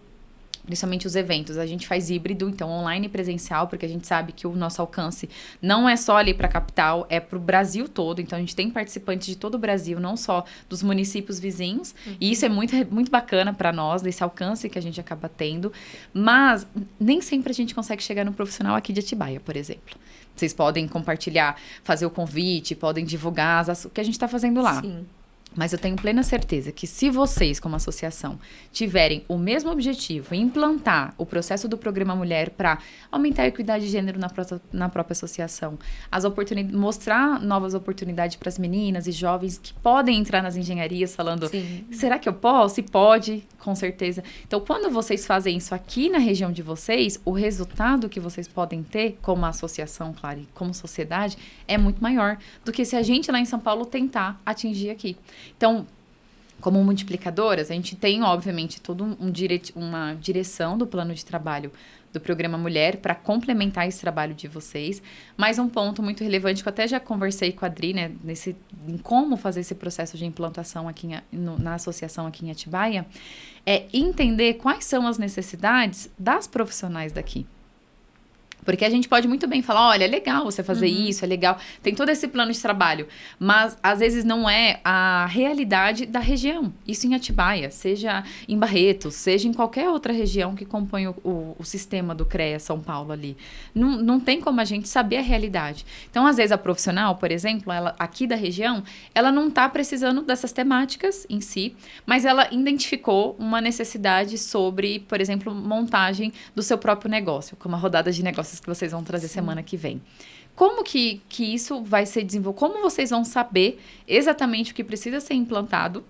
Principalmente os eventos, a gente faz híbrido, então online e presencial, porque a gente sabe que o nosso alcance não é só ali para a capital, é para o Brasil todo. Então, a gente tem participantes de todo o Brasil, não só dos municípios vizinhos. E isso é muito, muito bacana para nós, desse alcance que a gente acaba tendo. Mas nem sempre a gente consegue chegar no profissional aqui de Atibaia, por exemplo. Vocês podem compartilhar, fazer o convite, podem divulgar o que a gente está fazendo lá. Sim. Mas eu tenho plena certeza que se vocês, como associação, tiverem o mesmo objetivo, implantar o processo do Programa Mulher para aumentar a equidade de gênero na própria associação, mostrar novas oportunidades para as meninas e jovens que podem entrar nas engenharias falando, será que eu posso? E pode, com certeza. Então, quando vocês fazem isso aqui na região de vocês, o resultado que vocês podem ter como associação, claro, e como sociedade, é muito maior do que se a gente lá em São Paulo tentar atingir aqui. Então, como multiplicadoras, a gente tem, obviamente, toda uma direção do plano de trabalho do Programa Mulher para complementar esse trabalho de vocês. Mas um ponto muito relevante, que eu até já conversei com a Adri, né, em como fazer esse processo de implantação aqui na associação aqui em Atibaia, é entender quais são as necessidades das profissionais daqui. Porque a gente pode muito bem falar, olha, é legal você fazer isso, é legal, tem todo esse plano de trabalho, mas às vezes não é a realidade da região. Isso em Atibaia, seja em Barretos, seja em qualquer outra região que compõe o sistema do CREA São Paulo ali. Não tem como a gente saber a realidade. Então, às vezes, a profissional, por exemplo, ela aqui da região, ela não está precisando dessas temáticas em si, mas ela identificou uma necessidade sobre, por exemplo, montagem do seu próprio negócio, como a rodada de negócios que vocês vão trazer semana que vem. Como que isso vai ser desenvolvido? Como vocês vão saber exatamente o que precisa ser implantado?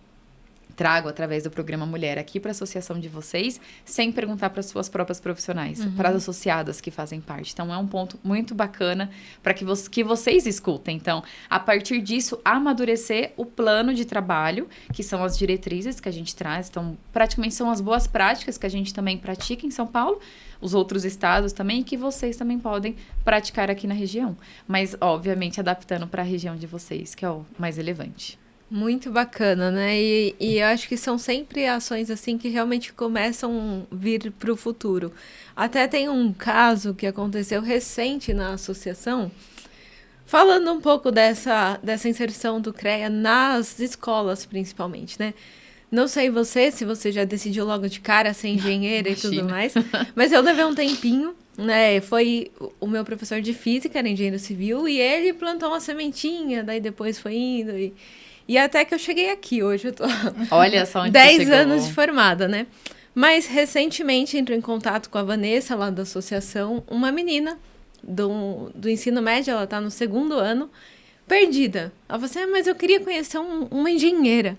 Trago através do programa Mulher aqui para a associação de vocês, sem perguntar para suas próprias profissionais, para as associadas que fazem parte. Então, é um ponto muito bacana para que vocês escutem. Então, a partir disso, amadurecer o plano de trabalho, que são as diretrizes que a gente traz. Então, praticamente são as boas práticas que a gente também pratica em São Paulo, os outros estados também, e que vocês também podem praticar aqui na região. Mas, obviamente, adaptando para a região de vocês, que é o mais relevante. Muito bacana, né? E eu acho que são sempre ações assim que realmente começam a vir para o futuro. Até tem um caso que aconteceu recente na associação, falando um pouco dessa inserção do CREA nas escolas, principalmente, né? Não sei se você já decidiu logo de cara ser engenheira e tudo mais, mas eu levei um tempinho, né? Foi o meu professor de física, era engenheiro civil, e ele plantou uma sementinha, daí depois foi indo e até que eu cheguei aqui, hoje eu tô Olha só onde 10 anos de formada, né? Mas recentemente entrou em contato com a Vanessa, lá da associação, uma menina do ensino médio, ela tá no 2º ano, perdida. Ela falou assim, mas eu queria conhecer uma engenheira.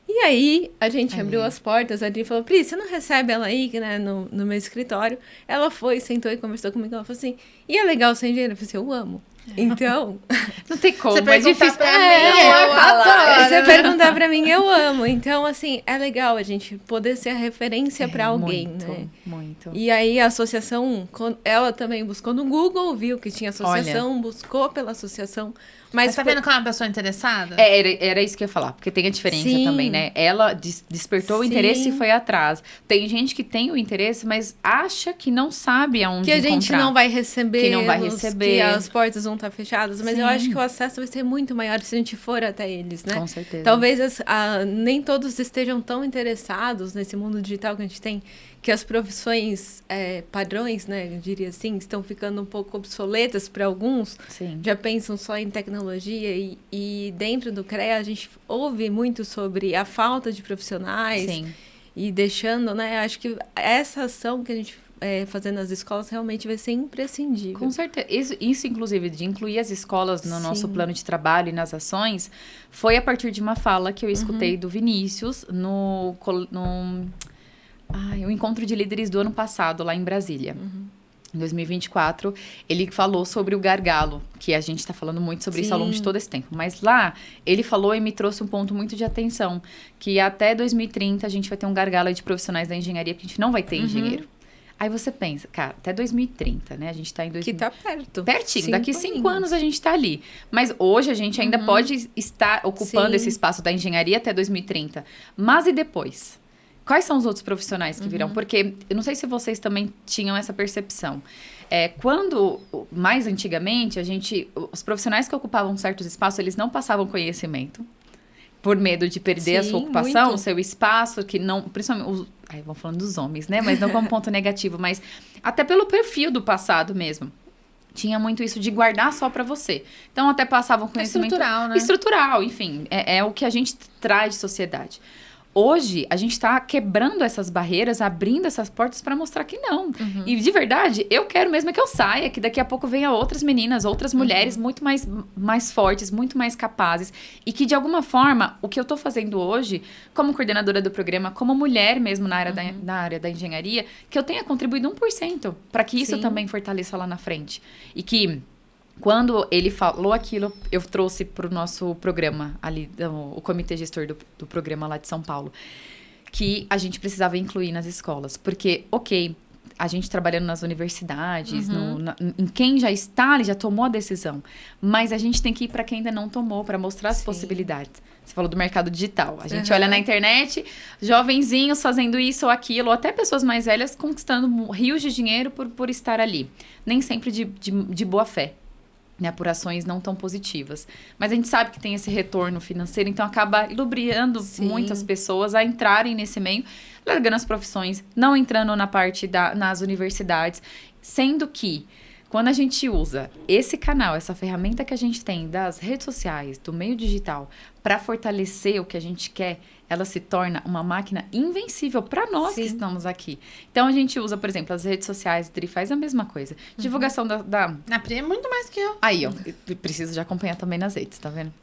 E aí, a gente abriu as portas ali e falou, Pri, você não recebe ela aí, né, no meu escritório? Ela foi, sentou e conversou comigo, ela falou assim, e é legal ser engenheira? Eu falei assim, eu amo. Então... Não tem como, você é difícil. Pra mim, eu adoro. Você perguntar pra mim, eu amo. Então, assim, é legal a gente poder ser a referência pra alguém, muito, né? Muito. E aí, a associação, ela também buscou no Google, viu que tinha associação, buscou pela associação. Mas tá vendo que é uma pessoa interessada? Era isso que eu ia falar, porque tem a diferença Sim. também, né? Ela despertou o interesse e foi atrás. Tem gente que tem o interesse, mas acha que não sabe aonde que a encontrar. gente não vai receber. Que não vai receber. Que as portas vão estar fechadas. Mas Sim. eu acho que o acesso vai ser muito maior se a gente for até eles, né? Com certeza. Talvez nem todos estejam tão interessados nesse mundo digital que a gente tem, que as profissões padrões, né, eu diria assim, estão ficando um pouco obsoletas para alguns. Sim. Já pensam só em tecnologia e dentro do CREA a gente ouve muito sobre a falta de profissionais. Sim. E deixando, né, acho que essa ação que a gente fazer nas escolas realmente vai ser imprescindível. Com certeza. Isso, inclusive, de incluir as escolas no nosso plano de trabalho e nas ações, foi a partir de uma fala que eu escutei do Vinícius no encontro de líderes do ano passado, lá em Brasília. Em 2024, ele falou sobre o gargalo, que a gente está falando muito sobre isso ao longo de todo esse tempo. Mas lá, ele falou e me trouxe um ponto muito de atenção, que até 2030 a gente vai ter um gargalo de profissionais da engenharia, porque a gente não vai ter engenheiro. Aí você pensa, cara, até 2030, né? A gente tá em 2030. Que tá perto. Pertinho, daqui 5 anos a gente tá ali. Mas hoje a gente ainda pode estar ocupando esse espaço da engenharia até 2030. Mas e depois? Quais são os outros profissionais que virão? Porque eu não sei se vocês também tinham essa percepção. Quando, mais antigamente, os profissionais que ocupavam certos espaços, eles não passavam conhecimento por medo de perder a sua ocupação, o seu espaço, que não... Principalmente, vamos falando dos homens, né? Mas não como ponto negativo, mas até pelo perfil do passado mesmo. Tinha muito isso de guardar só pra você. Então, até passavam conhecimento... Estrutural, né? Estrutural, enfim. É o que a gente traz de sociedade. Hoje, a gente está quebrando essas barreiras, abrindo essas portas para mostrar que não. E, de verdade, eu quero mesmo que eu saia, que daqui a pouco venha outras meninas, outras mulheres muito mais fortes, muito mais capazes. E que, de alguma forma, o que eu estou fazendo hoje, como coordenadora do programa, como mulher mesmo na área da engenharia, que eu tenha contribuído 1% para que isso também fortaleça lá na frente. E que... Quando ele falou aquilo, eu trouxe para o nosso programa ali, o comitê gestor do programa lá de São Paulo, que a gente precisava incluir nas escolas. Porque, a gente trabalhando nas universidades, em quem já está ali, já tomou a decisão. Mas a gente tem que ir para quem ainda não tomou, para mostrar as possibilidades. Você falou do mercado digital. A gente olha na internet, jovenzinhos fazendo isso ou aquilo, ou até pessoas mais velhas conquistando rios de dinheiro por estar ali. Nem sempre de boa fé. Né, por ações não tão positivas. Mas a gente sabe que tem esse retorno financeiro, então acaba lubriando muitas pessoas a entrarem nesse meio, largando as profissões, não entrando na parte nas universidades, sendo que quando a gente usa esse canal, essa ferramenta que a gente tem das redes sociais, do meio digital, para fortalecer o que a gente quer, ela se torna uma máquina invencível para nós que estamos aqui. Então, a gente usa, por exemplo, as redes sociais, Dri faz a mesma coisa. Divulgação da... A Pri é muito mais que eu. Aí, ó, eu preciso de acompanhar também nas redes, tá vendo?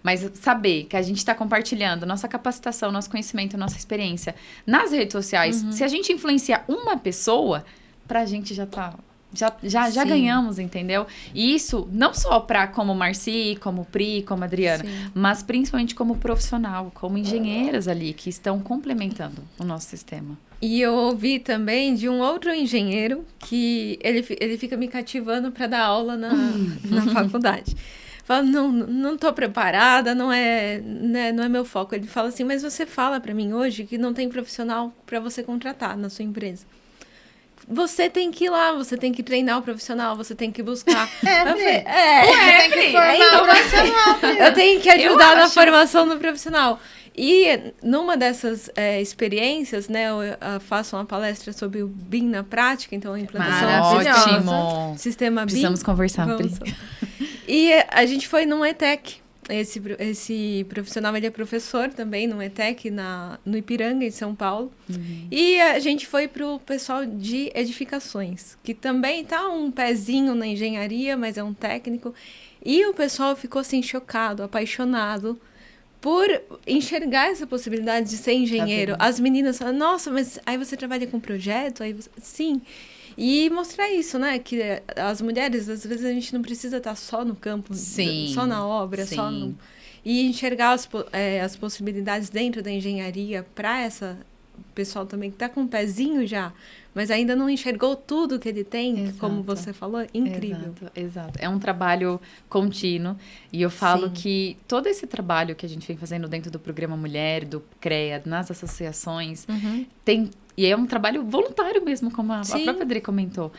Mas saber que a gente está compartilhando nossa capacitação, nosso conhecimento, nossa experiência nas redes sociais, se a gente influenciar uma pessoa, pra gente já tá... Já ganhamos, entendeu? E isso não só para como Marci, como Pri, como Adriana, mas principalmente como profissional, como engenheiras ali que estão complementando o nosso sistema. E eu ouvi também de um outro engenheiro que ele fica me cativando para dar aula na faculdade. Fala, não tô preparada, não é meu foco. Ele fala assim, mas você fala para mim hoje que não tem profissional para você contratar na sua empresa. Você tem que ir lá, você tem que treinar o profissional, você tem que buscar. Tem que formar o profissional. Eu tenho que ajudar na formação do profissional. E numa dessas experiências, né, eu faço uma palestra sobre o BIM na prática, então a implantação do sistema BIM. Precisamos conversar, Pri. E a gente foi num ETEC. Esse profissional, ele é professor também no ETEC, no Ipiranga, em São Paulo. E a gente foi para o pessoal de edificações, que também tá um pezinho na engenharia, mas é um técnico. E o pessoal ficou assim, chocado, apaixonado por enxergar essa possibilidade de ser engenheiro. As meninas falam, nossa, mas aí você trabalha com projeto? Sim. E mostrar isso, né? Que as mulheres, às vezes, a gente não precisa estar só no campo, só na obra, e enxergar as possibilidades dentro da engenharia para essa pessoal também que está com um pezinho já, mas ainda não enxergou tudo que ele tem, como você falou, incrível. Exato. É um trabalho contínuo e eu falo que todo esse trabalho que a gente vem fazendo dentro do Programa Mulher, do CREA, nas associações, e é um trabalho voluntário mesmo, como a própria Adri comentou.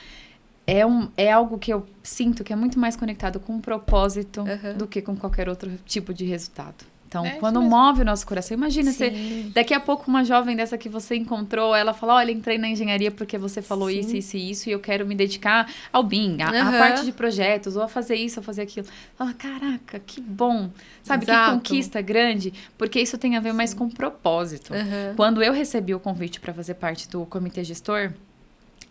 É algo que eu sinto que é muito mais conectado com um propósito do que com qualquer outro tipo de resultado. Então, quando move o nosso coração, imagina você, daqui a pouco uma jovem dessa que você encontrou, ela fala, olha, entrei na engenharia porque você falou isso, e eu quero me dedicar ao BIM, a parte de projetos, ou a fazer isso, ou a fazer aquilo. Fala, caraca, que bom, sabe, que conquista grande, porque isso tem a ver mais com propósito. Quando eu recebi o convite para fazer parte do comitê gestor,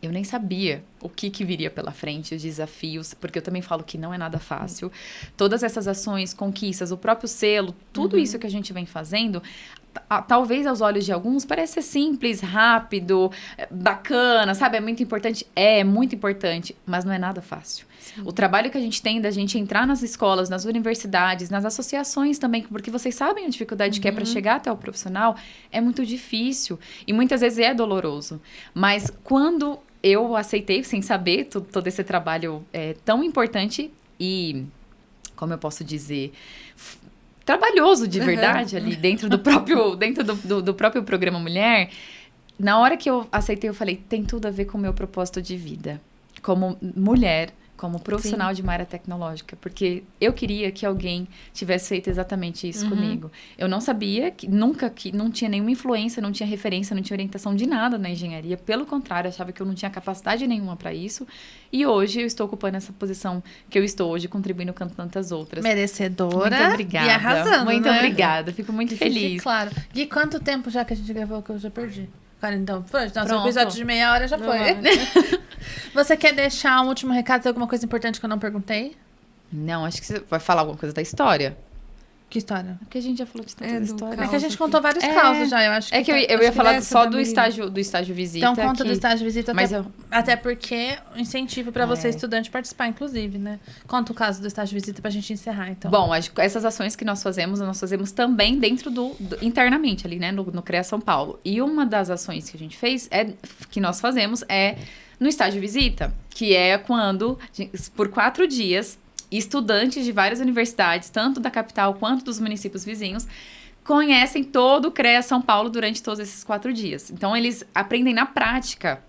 eu nem sabia o que viria pela frente, os desafios, porque eu também falo que não é nada fácil. Todas essas ações, conquistas, o próprio selo, tudo isso que a gente vem fazendo, talvez aos olhos de alguns pareça simples, rápido, bacana, sabe? É muito importante, mas não é nada fácil. O trabalho que a gente tem da gente entrar nas escolas, nas universidades, nas associações também, porque vocês sabem a dificuldade que é para chegar até o profissional, é muito difícil e muitas vezes é doloroso. Mas quando eu aceitei, sem saber, todo esse trabalho tão importante e, como eu posso dizer, trabalhoso de verdade ali dentro do próprio Programa Mulher, na hora que eu aceitei, eu falei, tem tudo a ver com o meu propósito de vida, como mulher, como profissional de uma área tecnológica, porque eu queria que alguém tivesse feito exatamente isso comigo. Eu não sabia, que não tinha nenhuma influência, não tinha referência, não tinha orientação de nada na engenharia, pelo contrário, achava que eu não tinha capacidade nenhuma para isso, e hoje eu estou ocupando essa posição que eu estou hoje, contribuindo com tantas outras. Merecedora. Muito obrigada. E arrasando, muito né? Obrigada, fico muito feliz. Claro. E quanto tempo já que a gente gravou que eu já perdi? Então, foi. Nosso Pronto. episódio de meia hora já foi. Você quer deixar um último recado? Tem alguma coisa importante que eu não perguntei? Não, acho que você vai falar alguma coisa da história. Que história? Porque a gente já falou de tanta história. É que a gente contou vários causos já, eu acho que... É que eu ia falar só do estágio visita. Então conta do estágio visita, mas até porque incentivo para você, estudante, participar, inclusive, né? Conta o caso do estágio visita pra gente encerrar, então. Bom, essas ações que nós fazemos também dentro internamente ali, né? No CREA São Paulo. E uma das ações que a gente fez, que nós fazemos, No estágio visita, que é quando, por 4 dias, estudantes de várias universidades, tanto da capital quanto dos municípios vizinhos, conhecem todo o CREA São Paulo durante todos esses 4 dias. Então, eles aprendem na prática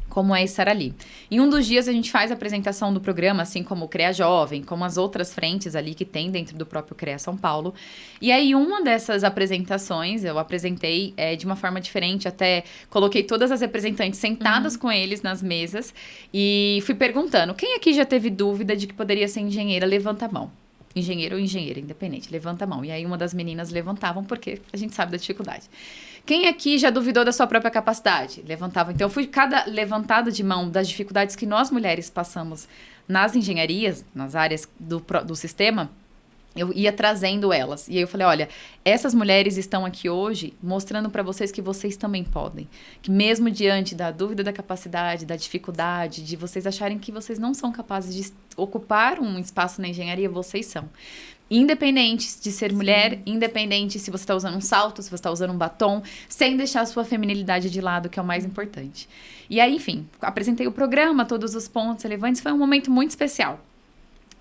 como é estar ali. Em um dos dias, a gente faz a apresentação do programa, assim como o CREA Jovem, como as outras frentes ali que tem dentro do próprio CREA São Paulo. E aí, uma dessas apresentações, eu apresentei de uma forma diferente, até coloquei todas as representantes sentadas com eles nas mesas e fui perguntando, quem aqui já teve dúvida de que poderia ser engenheira? Levanta a mão. Engenheiro ou engenheira, independente, levanta a mão. E aí uma das meninas levantavam, porque a gente sabe da dificuldade. Quem aqui já duvidou da sua própria capacidade? Levantava. Então, eu fui cada levantada de mão das dificuldades que nós mulheres passamos nas engenharias, nas áreas do sistema, eu ia trazendo elas. E aí eu falei, olha, essas mulheres estão aqui hoje mostrando para vocês que vocês também podem. Que mesmo diante da dúvida da capacidade, da dificuldade, de vocês acharem que vocês não são capazes de ocupar um espaço na engenharia, vocês são. Independente de ser mulher, independente se você está usando um salto, se você está usando um batom, sem deixar a sua feminilidade de lado, que é o mais importante. E aí, enfim, apresentei o programa, todos os pontos relevantes, foi um momento muito especial.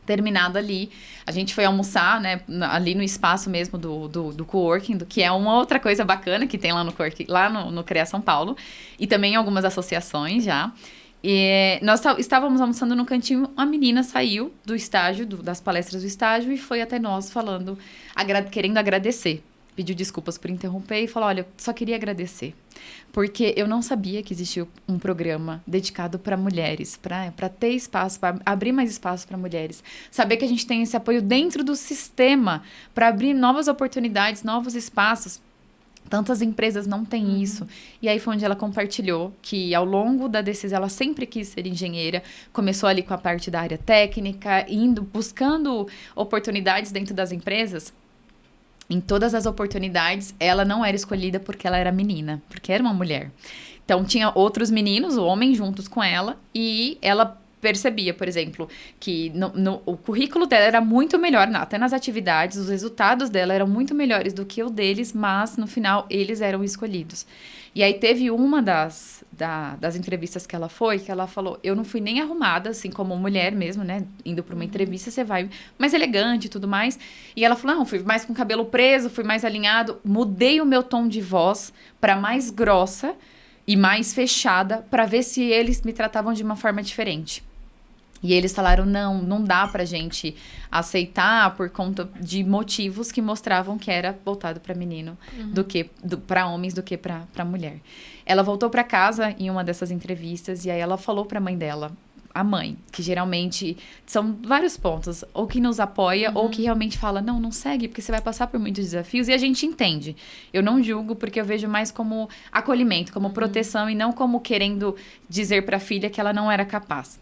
Terminado ali, a gente foi almoçar, né, ali no espaço mesmo do coworking, que é uma outra coisa bacana que tem lá no coworking, lá no CREA São Paulo, e também em algumas associações já. E nós estávamos almoçando no cantinho, uma menina saiu do estágio, das palestras do estágio, e foi até nós falando, querendo agradecer. Pediu desculpas por interromper e falou, olha, só queria agradecer. Porque eu não sabia que existia um programa dedicado para mulheres, para ter espaço, para abrir mais espaço para mulheres. Saber que a gente tem esse apoio dentro do sistema para abrir novas oportunidades, novos espaços. Tantas empresas não têm isso. E aí foi onde ela compartilhou que ao longo da decisão, ela sempre quis ser engenheira. Começou ali com a parte da área técnica, buscando oportunidades dentro das empresas. Em todas as oportunidades, ela não era escolhida porque ela era menina, porque era uma mulher. Então, tinha outros meninos, homens, juntos com ela, e ela percebia, por exemplo, que o currículo dela era muito melhor, até nas atividades, os resultados dela eram muito melhores do que o deles, mas, no final, eles eram escolhidos. E aí, teve uma das entrevistas que ela falou, eu não fui nem arrumada, assim, como mulher mesmo, né? Indo para uma entrevista, você vai mais elegante e tudo mais. E ela falou, não, fui mais com o cabelo preso, fui mais alinhado, mudei o meu tom de voz para mais grossa e mais fechada, para ver se eles me tratavam de uma forma diferente. E eles falaram, não dá pra gente aceitar por conta de motivos que mostravam que era voltado para menino, para homens do que para mulher. Ela voltou para casa em uma dessas entrevistas e aí ela falou para a mãe dela, a mãe, que geralmente são vários pontos, ou que nos apoia, ou que realmente fala, não segue, porque você vai passar por muitos desafios, e a gente entende. Eu não julgo, porque eu vejo mais como acolhimento, como proteção, e não como querendo dizer para a filha que ela não era capaz.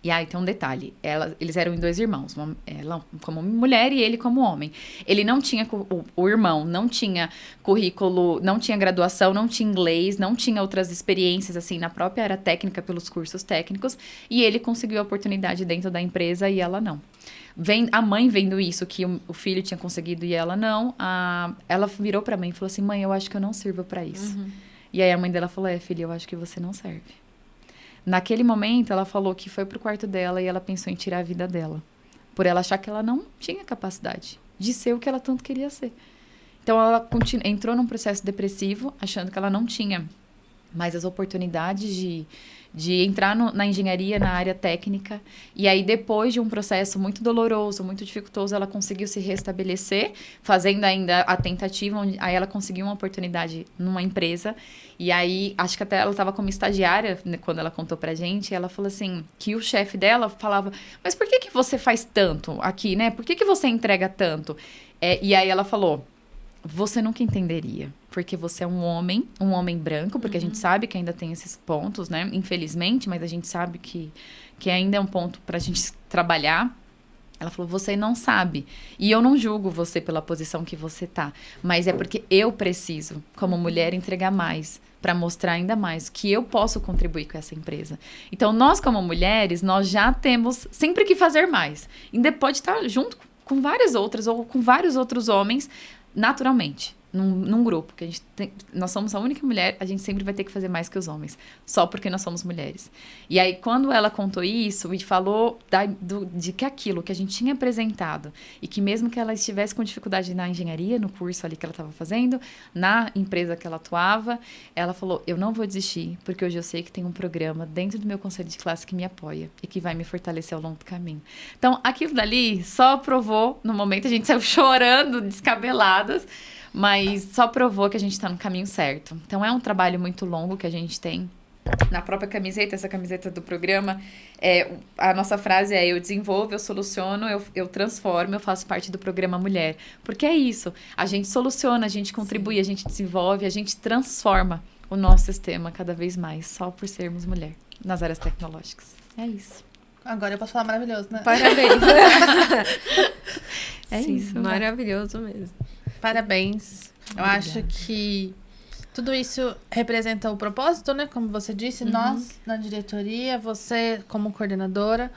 E aí tem um detalhe, eles eram em 2 irmãos, ela como mulher e ele como homem. Ele não tinha, o irmão não tinha currículo, não tinha graduação, não tinha inglês, não tinha outras experiências assim na própria área técnica pelos cursos técnicos, e ele conseguiu a oportunidade dentro da empresa e ela não. A mãe vendo isso, que o filho tinha conseguido e ela não, ela virou pra mãe e falou assim, mãe, eu acho que eu não sirvo pra isso. E aí a mãe dela falou, filha, eu acho que você não serve. Naquele momento, ela falou que foi pro quarto dela e ela pensou em tirar a vida dela. Por ela achar que ela não tinha capacidade de ser o que ela tanto queria ser. Então, ela entrou num processo depressivo, achando que ela não tinha mais as oportunidades de entrar na engenharia, na área técnica. E aí, depois de um processo muito doloroso, muito dificultoso, ela conseguiu se restabelecer, fazendo ainda a tentativa, aí ela conseguiu uma oportunidade numa empresa. E aí, acho que até ela estava como estagiária, né, quando ela contou pra gente, e ela falou assim, que o chefe dela falava, mas por que você faz tanto aqui, né? Por que você entrega tanto? E aí ela falou, você nunca entenderia, porque você é um homem branco, porque a gente sabe que ainda tem esses pontos, né? Infelizmente, mas a gente sabe que ainda é um ponto pra gente trabalhar. Ela falou, você não sabe. E eu não julgo você pela posição que você tá, mas é porque eu preciso, como mulher, entregar mais, para mostrar ainda mais que eu posso contribuir com essa empresa. Então, nós como mulheres, nós já temos sempre que fazer mais. Ainda pode estar junto com várias outras ou com vários outros homens, naturalmente. num grupo, que nós somos a única mulher, a gente sempre vai ter que fazer mais que os homens, só porque nós somos mulheres. E aí, quando ela contou isso e falou de que aquilo que a gente tinha apresentado, e que mesmo que ela estivesse com dificuldade na engenharia, no curso ali que ela estava fazendo, na empresa que ela atuava, ela falou, eu não vou desistir, porque hoje eu sei que tem um programa dentro do meu conselho de classe que me apoia e que vai me fortalecer ao longo do caminho. Então, aquilo dali só provou, no momento a gente saiu chorando, descabeladas, mas só provou que a gente está no caminho certo. Então, é um trabalho muito longo que a gente tem. Na própria camiseta, essa camiseta do programa, a nossa frase é: eu desenvolvo, eu soluciono, eu transformo, eu faço parte do programa Mulher. Porque é isso, a gente soluciona, a gente contribui, a gente desenvolve, a gente transforma o nosso sistema cada vez mais, só por sermos mulher, nas áreas tecnológicas. É isso. Agora eu posso falar maravilhoso, né? Parabéns. Sim, isso. Maravilhoso mesmo. Parabéns. Eu acho que tudo isso representa o propósito, né? Como você disse, nós na diretoria, você como coordenadora,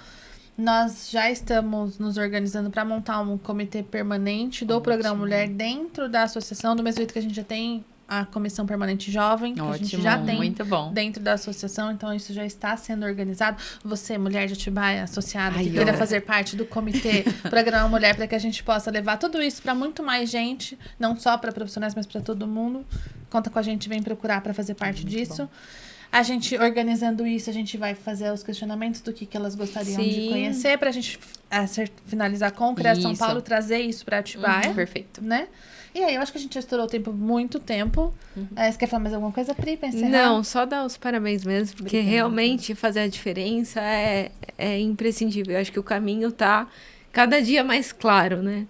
nós já estamos nos organizando para montar um comitê permanente do Programa Mulher dentro da associação, do mesmo jeito que a gente já tem a Comissão Permanente Jovem, que a gente já tem muito bom. dentro da associação, então isso já está sendo organizado. Você, mulher de Atibaia, associada, que queira fazer parte do comitê Programa Mulher, para que a gente possa levar tudo isso para muito mais gente, não só para profissionais, mas para todo mundo. Conta com a gente, vem procurar para fazer parte disso. Bom. A gente, organizando isso, a gente vai fazer os questionamentos do que elas gostariam de conhecer, pra gente finalizar com o CREA São Paulo, trazer isso pra Atibaia. Perfeito. Né? E aí, eu acho que a gente já estourou o tempo muito tempo. Você quer falar mais alguma coisa, Pri, pra encerrar? Não, só dar os parabéns mesmo, porque realmente fazer a diferença é imprescindível. Eu acho que o caminho tá cada dia mais claro, né?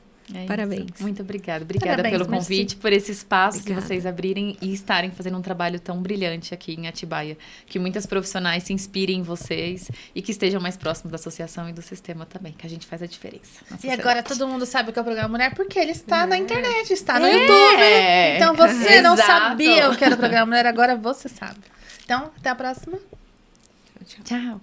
Parabéns. Isso. Muito obrigada. Obrigada pelo convite, por esse espaço que vocês abrirem e estarem fazendo um trabalho tão brilhante aqui em Atibaia. Que muitas profissionais se inspirem em vocês e que estejam mais próximos da associação e do sistema também, que a gente faz a diferença. E agora todo mundo sabe o que é o Programa Mulher, porque ele está na internet, está no YouTube. Então você não sabia o que era o Programa Mulher, agora você sabe. Então, até a próxima. Tchau.